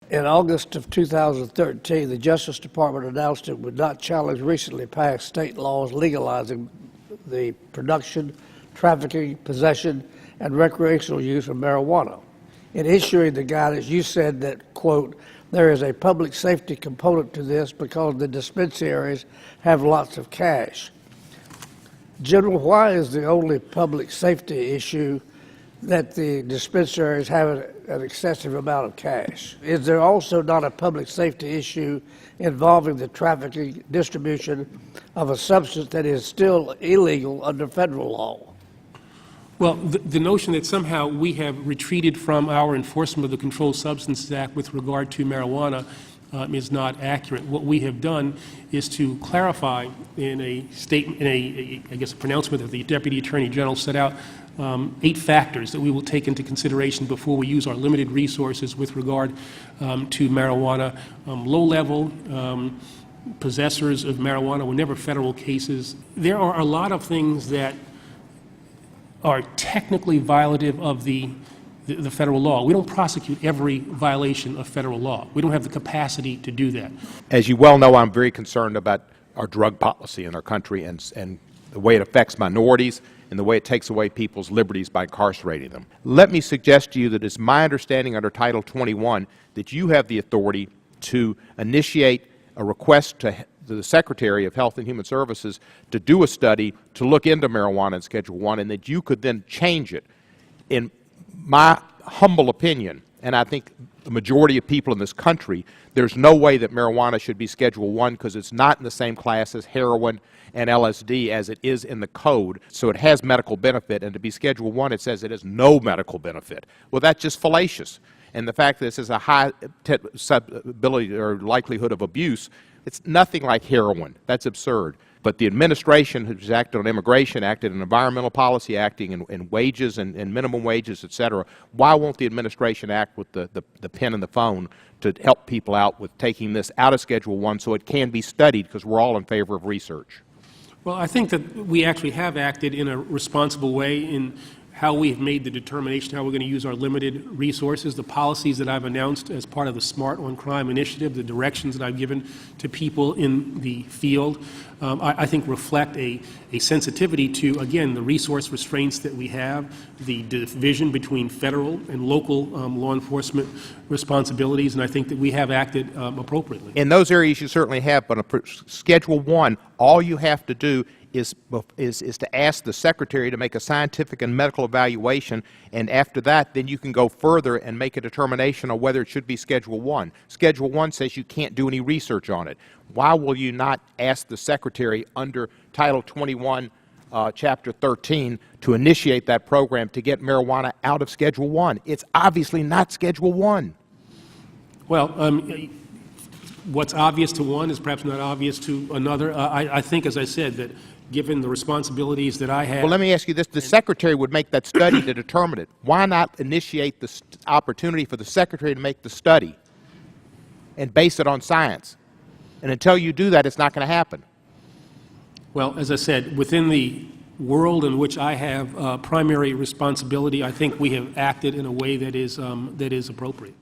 In August of 2013, the Justice Department announced it would not challenge recently passed state laws legalizing the production, trafficking, possession, and recreational use of marijuana. In issuing the guidance, you said that, quote, there is a public safety component to this because the dispensaries have lots of cash. General, why is the only public safety issue that the dispensaries have an excessive amount of cash? Is there also not a public safety issue involving the trafficking, distribution of a substance that is still illegal under federal law? Well, the notion that somehow we have retreated from our enforcement of the Controlled Substances Act with regard to marijuana is not accurate. What we have done is to clarify in a statement, I guess, a pronouncement that the Deputy Attorney General set out 8 factors that we will take into consideration before we use our limited resources with regard to marijuana. Low-level possessors of marijuana were never federal cases. There are a lot of things that are technically violative of the federal law. We don't prosecute every violation of federal law. We don't have the capacity to do that. As you well know, I'm very concerned about our drug policy in our country and the way it affects minorities and the way it takes away people's liberties by incarcerating them. Let me suggest to you that it's my understanding under Title 21 that you have the authority to initiate a request to the Secretary of Health and Human Services to do a study to look into marijuana in Schedule I, and that you could then change it. In my humble opinion, and I think the majority of people in this country, there's no way that marijuana should be Schedule I because it's not in the same class as heroin and LSD as it is in the code, so it has medical benefit, and to be Schedule I, it says it has no medical benefit. Well, that's just fallacious. And the fact that this is a high ability or likelihood of abuse, it's nothing like heroin. That's absurd. But the administration has acted on immigration, acted on environmental policy, acting in wages and minimum wages, et cetera. Why won't the administration act with the pen and the phone to help people out with taking this out of Schedule I so it can be studied, because we're all in favor of research? Well, I think that we actually have acted in a responsible way in how we have made the determination how we're going to use our limited resources, the policies that I've announced as part of the Smart on Crime initiative, the directions that I've given to people in the field, I think reflect a sensitivity to, again, the resource restraints that we have, the division between federal and local law enforcement responsibilities, and I think that we have acted appropriately. In those areas you certainly have, but on Schedule I, all you have to do is to ask the Secretary to make a scientific and medical evaluation, and after that, then you can go further and make a determination on whether it should be Schedule I. Schedule I says you can't do any research on it. Why will you not ask the Secretary under Title 21, Chapter 13, to initiate that program to get marijuana out of Schedule I? It's obviously not Schedule I. Well, what's obvious to one is perhaps not obvious to another. I think, as I said, that given the responsibilities that I have. Well, let me ask you this. The Secretary would make that study to determine it. Why not initiate the opportunity for the Secretary to make the study and base it on science? And until you do that, it's not going to happen. Well, as I said, within the world in which I have primary responsibility, I think we have acted in a way that is appropriate.